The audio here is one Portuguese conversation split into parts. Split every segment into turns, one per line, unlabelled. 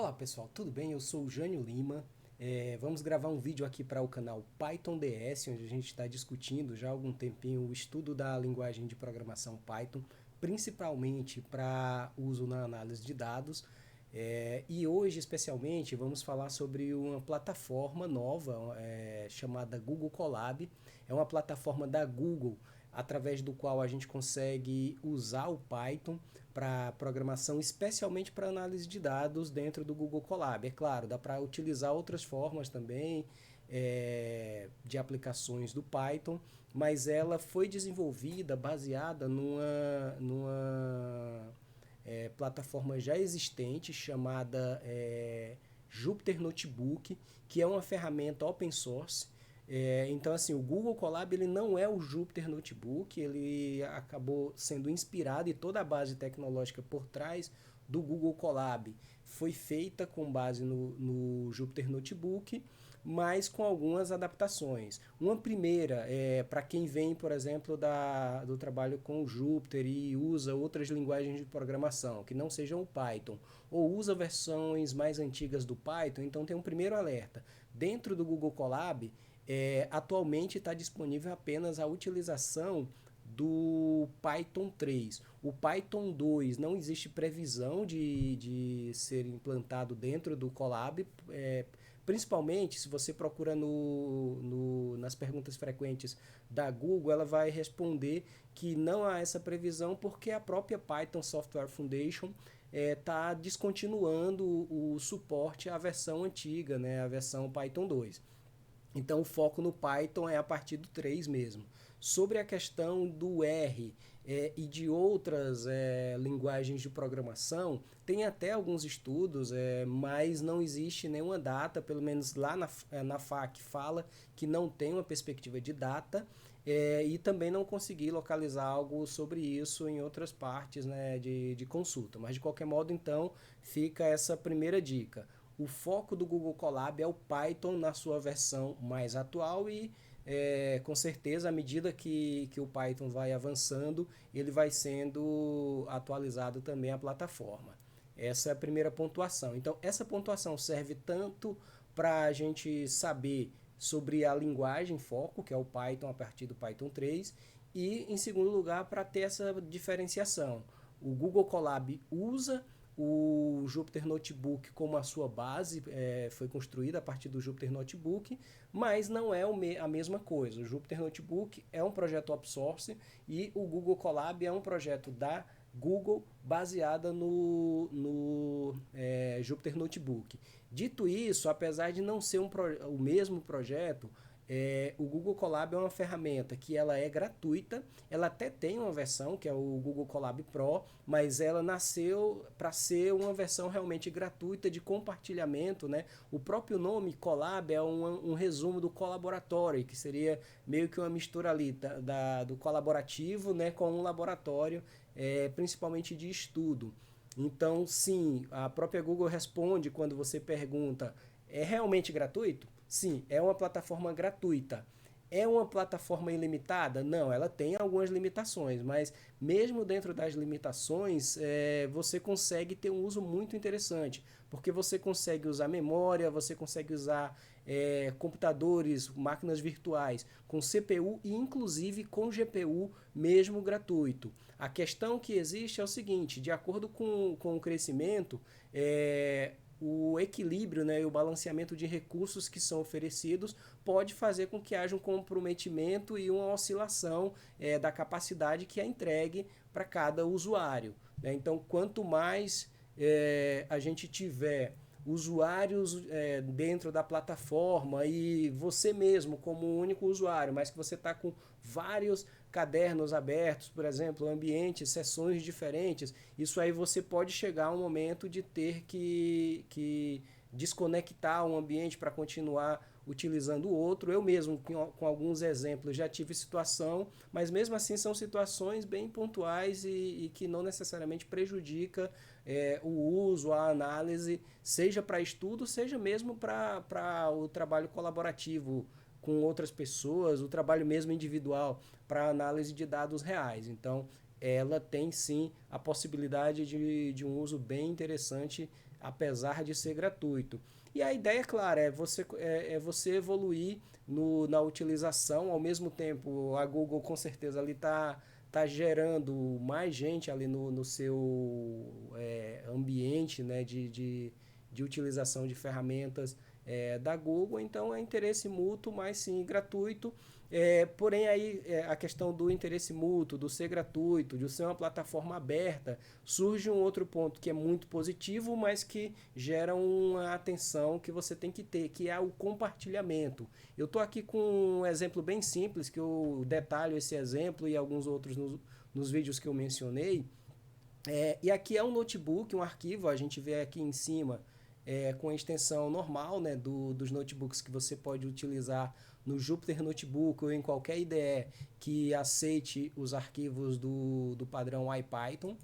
Olá pessoal, tudo bem? Eu sou o Jânio Lima. Vamos gravar um vídeo aqui para o canal Python DS, onde a gente está discutindo já há algum tempinho o estudo da linguagem de programação Python, principalmente para uso na análise de dados. E hoje, especialmente, vamos falar sobre uma plataforma nova chamada Google Colab. É uma plataforma da Google através do qual a gente consegue usar o Python para programação, especialmente para análise de dados dentro do Google Colab. É claro, dá para utilizar outras formas também de aplicações do Python, mas ela foi desenvolvida baseada numa plataforma já existente chamada Jupyter Notebook, que é uma ferramenta open source. Então, assim, o Google Colab ele não é o Jupyter Notebook, ele acabou sendo inspirado e toda a base tecnológica por trás do Google Colab foi feita com base no Jupyter Notebook, mas com algumas adaptações. Uma primeira é para quem vem, por exemplo, do trabalho com o Jupyter e usa outras linguagens de programação, que não sejam o Python, ou usa versões mais antigas do Python, então tem um primeiro alerta. Dentro do Google Colab, atualmente está disponível apenas a utilização do Python 3. O Python 2 não existe previsão de ser implantado dentro do Colab, principalmente se você procura nas perguntas frequentes da Google, ela vai responder que não há essa previsão porque a própria Python Software Foundation está descontinuando o suporte à versão antiga, né, a versão Python 2. Então o foco no Python é a partir do 3 mesmo. Sobre a questão do R e de outras linguagens de programação, tem até alguns estudos, mas não existe nenhuma data, pelo menos lá na FAQ fala que não tem uma perspectiva de data, e também não consegui localizar algo sobre isso em outras partes, né, de consulta. Mas de qualquer modo, então, fica essa primeira dica. O foco do Google Colab é o Python na sua versão mais atual e com certeza à medida que o Python vai avançando, ele vai sendo atualizado também a plataforma. Essa é a primeira pontuação. Então essa pontuação serve tanto para a gente saber sobre a linguagem foco, que é o Python a partir do Python 3, e em segundo lugar para ter essa diferenciação. O Google Colab usa o Jupyter Notebook como a sua base, foi construída a partir do Jupyter Notebook, mas não é a mesma coisa. O Jupyter Notebook é um projeto open source e o Google Colab é um projeto da Google baseada no Jupyter Notebook. Dito isso, apesar de não ser o mesmo projeto, o Google Colab é uma ferramenta que ela é gratuita, ela até tem uma versão que é o Google Colab Pro, mas ela nasceu para ser uma versão realmente gratuita de compartilhamento, né? O próprio nome Colab é um resumo do Colaboratory, que seria meio que uma mistura ali do colaborativo, né, com um laboratório, principalmente de estudo. Então, sim, a própria Google responde quando você pergunta: é realmente gratuito? Sim, é uma plataforma gratuita. É uma plataforma ilimitada? Não, ela tem algumas limitações, mas mesmo dentro das limitações, você consegue ter um uso muito interessante, porque você consegue usar memória, você consegue usar computadores, máquinas virtuais com CPU e inclusive com GPU mesmo gratuito. A questão que existe é o seguinte: de acordo com o crescimento, o equilíbrio, né, e o balanceamento de recursos que são oferecidos pode fazer com que haja um comprometimento e uma oscilação da capacidade que é entregue para cada usuário, né? Então, quanto mais a gente tiver usuários dentro da plataforma e você mesmo como um único usuário, mas que você está com vários cadernos abertos, por exemplo, ambientes, sessões diferentes, isso aí você pode chegar a um momento de ter que desconectar um ambiente para continuar utilizando o outro. Eu mesmo, com alguns exemplos, já tive situação, mas mesmo assim são situações bem pontuais e que não necessariamente prejudica o uso, a análise, seja para estudo, seja mesmo para o trabalho colaborativo com outras pessoas, o trabalho mesmo individual para análise de dados reais. Então, ela tem sim a possibilidade de um uso bem interessante, apesar de ser gratuito. E a ideia, claro, é você evoluir na utilização. Ao mesmo tempo, a Google com certeza ali tá gerando mais gente ali no seu ambiente, né, de utilização de ferramentas da Google. Então é interesse mútuo, mas sim gratuito. Porém, aí a questão do interesse mútuo, do ser gratuito, de ser uma plataforma aberta, surge um outro ponto que é muito positivo, mas que gera uma atenção que você tem que ter, que é o compartilhamento. Eu estou aqui com um exemplo bem simples, que eu detalho esse exemplo e alguns outros nos vídeos que eu mencionei. E aqui é um notebook, um arquivo, a gente vê aqui em cima com a extensão normal, né, dos notebooks que você pode utilizar no Jupyter Notebook ou em qualquer IDE que aceite os arquivos do padrão IPython.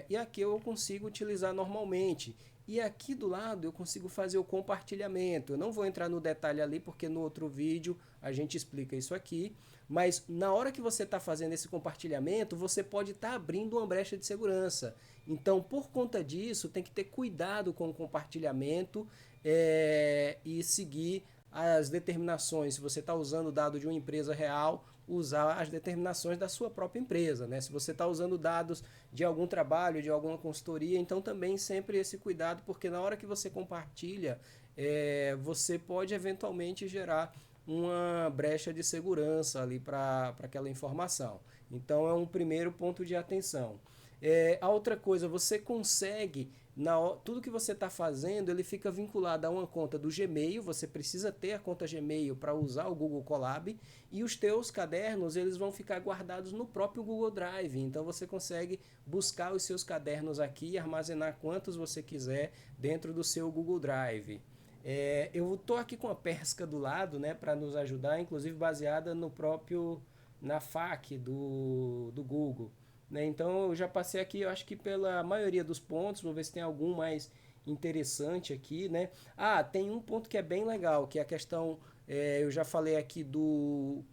E aqui eu consigo utilizar normalmente. E aqui do lado eu consigo fazer o compartilhamento. Eu não vou entrar no detalhe ali porque no outro vídeo a gente explica isso aqui. Mas na hora que você está fazendo esse compartilhamento, você pode estar abrindo uma brecha de segurança. Então, por conta disso, tem que ter cuidado com o compartilhamento e seguir as determinações. Se você está usando dado de uma empresa real, usar as determinações da sua própria empresa, né? Se você está usando dados de algum trabalho, de alguma consultoria, então também sempre esse cuidado, porque na hora que você compartilha, você pode eventualmente gerar uma brecha de segurança ali para aquela informação. Então é um primeiro ponto de atenção. A outra coisa, você consegue, tudo que você está fazendo, ele fica vinculado a uma conta do Gmail, você precisa ter a conta Gmail para usar o Google Colab, e os teus cadernos eles vão ficar guardados no próprio Google Drive, então você consegue buscar os seus cadernos aqui e armazenar quantos você quiser dentro do seu Google Drive. Eu estou aqui com a Pesca do lado, né, para nos ajudar, inclusive baseada na FAQ do Google. Né? Então eu já passei aqui, eu acho que pela maioria dos pontos, vou ver se tem algum mais interessante aqui, né? Tem um ponto que é bem legal, que é a questão, eu já falei aqui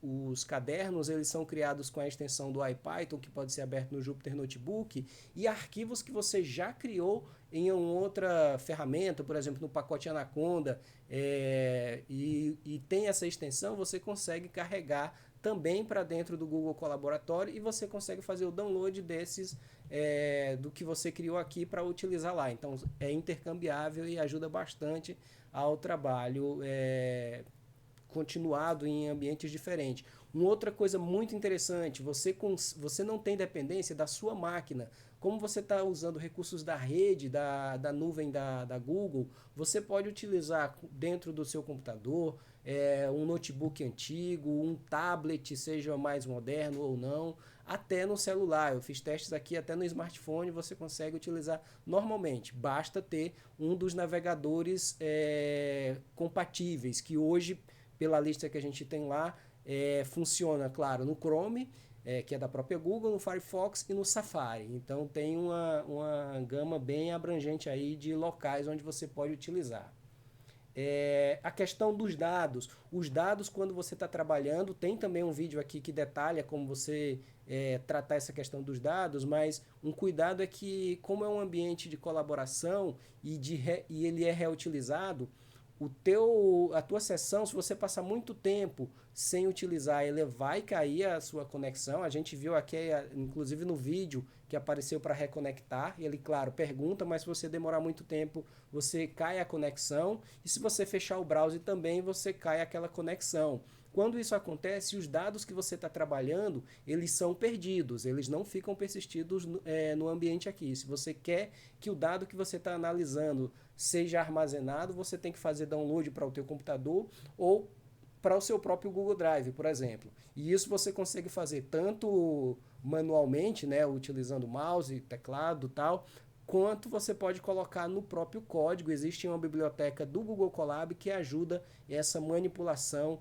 os cadernos, eles são criados com a extensão do IPython, que pode ser aberto no Jupyter Notebook, e arquivos que você já criou em uma outra ferramenta, por exemplo, no pacote Anaconda, e tem essa extensão, você consegue carregar também para dentro do Google Colaboratório e você consegue fazer o download desses do que você criou aqui para utilizar lá. Então é intercambiável e ajuda bastante ao trabalho continuado em ambientes diferentes. Uma outra coisa muito interessante, você não tem dependência da sua máquina. Como você está usando recursos da rede, da nuvem da Google, você pode utilizar dentro do seu computador um notebook antigo, um tablet, seja mais moderno ou não, até no celular. Eu fiz testes aqui, até no smartphone você consegue utilizar normalmente. Basta ter um dos navegadores compatíveis, que hoje, pela lista que a gente tem lá, funciona, claro, no Chrome, que é da própria Google, no Firefox e no Safari. Então tem uma gama bem abrangente aí de locais onde você pode utilizar. A questão dos dados. Os dados, quando você está trabalhando, tem também um vídeo aqui que detalha como você tratar essa questão dos dados, mas um cuidado é que, como é um ambiente de colaboração e ele é reutilizado, a tua sessão, se você passar muito tempo sem utilizar, ele vai cair a sua conexão. A gente viu aqui, inclusive no vídeo, que apareceu para reconectar. Ele, claro, pergunta, mas se você demorar muito tempo, você cai a conexão. E se você fechar o browser também, você cai aquela conexão. Quando isso acontece, os dados que você está trabalhando, eles são perdidos, eles não ficam persistidos no ambiente aqui. Se você quer que o dado que você está analisando seja armazenado, você tem que fazer download para o teu computador ou para o seu próprio Google Drive, por exemplo. E isso você consegue fazer tanto manualmente, né, utilizando mouse, teclado e tal, quanto você pode colocar no próprio código. Existe uma biblioteca do Google Colab que ajuda essa manipulação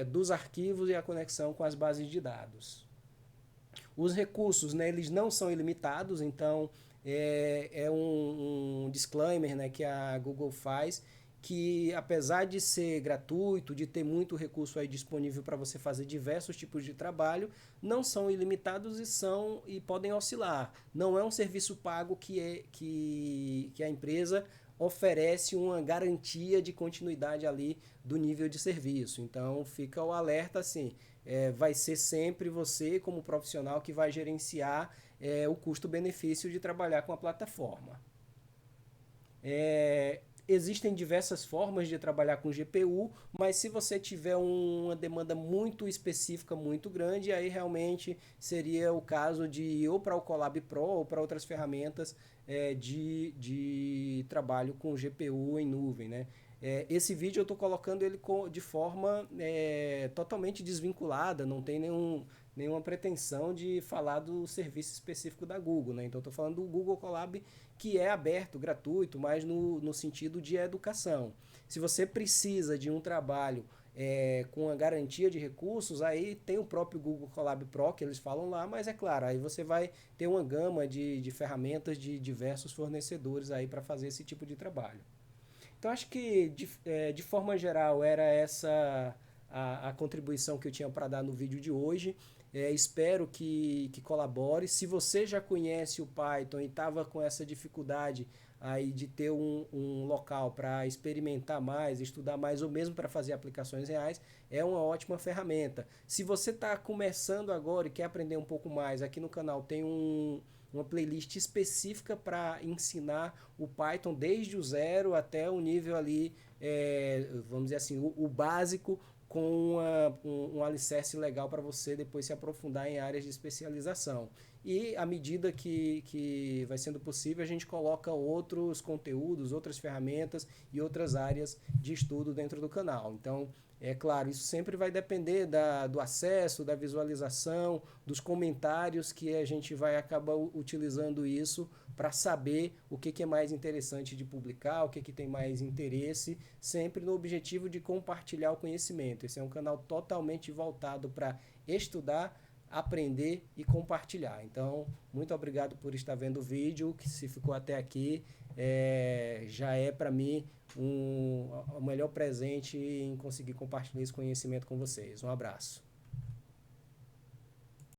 dos arquivos e a conexão com as bases de dados. Os recursos, né, eles não são ilimitados, então um disclaimer, né, que a Google faz, que apesar de ser gratuito, de ter muito recurso aí disponível para você fazer diversos tipos de trabalho, não são ilimitados e podem oscilar. Não é um serviço pago que a empresa oferece uma garantia de continuidade ali do nível de serviço. Então fica o alerta assim, vai ser sempre você como profissional que vai gerenciar o custo-benefício de trabalhar com a plataforma. Existem diversas formas de trabalhar com GPU, mas se você tiver uma demanda muito específica, muito grande, aí realmente seria o caso de ir ou para o Colab Pro ou para outras ferramentas de trabalho com GPU em nuvem, né? Esse vídeo eu estou colocando ele de forma totalmente desvinculada, não tem nenhuma pretensão de falar do serviço específico da Google, né? Então estou falando do Google Colab, que é aberto, gratuito, mas no sentido de educação. Se você precisa de um trabalho com a garantia de recursos, aí tem o próprio Google Colab Pro, que eles falam lá, mas é claro, aí você vai ter uma gama de ferramentas de diversos fornecedores aí para fazer esse tipo de trabalho. Então acho que de forma geral era essa a contribuição que eu tinha para dar no vídeo de hoje. Espero que colabore. Se você já conhece o Python e estava com essa dificuldade aí de ter um local para experimentar mais, estudar mais ou mesmo para fazer aplicações reais, é uma ótima ferramenta. Se você está começando agora e quer aprender um pouco mais, aqui no canal tem uma playlist específica para ensinar o Python desde o zero até o nível ali, vamos dizer assim, o básico, com um alicerce legal para você depois se aprofundar em áreas de especialização. E à medida que vai sendo possível, a gente coloca outros conteúdos, outras ferramentas e outras áreas de estudo dentro do canal. Então, é claro, isso sempre vai depender do acesso, da visualização, dos comentários, que a gente vai acabar utilizando isso para saber o que é mais interessante de publicar, o que tem mais interesse, sempre no objetivo de compartilhar o conhecimento. Esse é um canal totalmente voltado para estudar, aprender e compartilhar. Então, muito obrigado por estar vendo o vídeo, que se ficou até aqui, já é para mim o melhor presente em conseguir compartilhar esse conhecimento com vocês. Um abraço.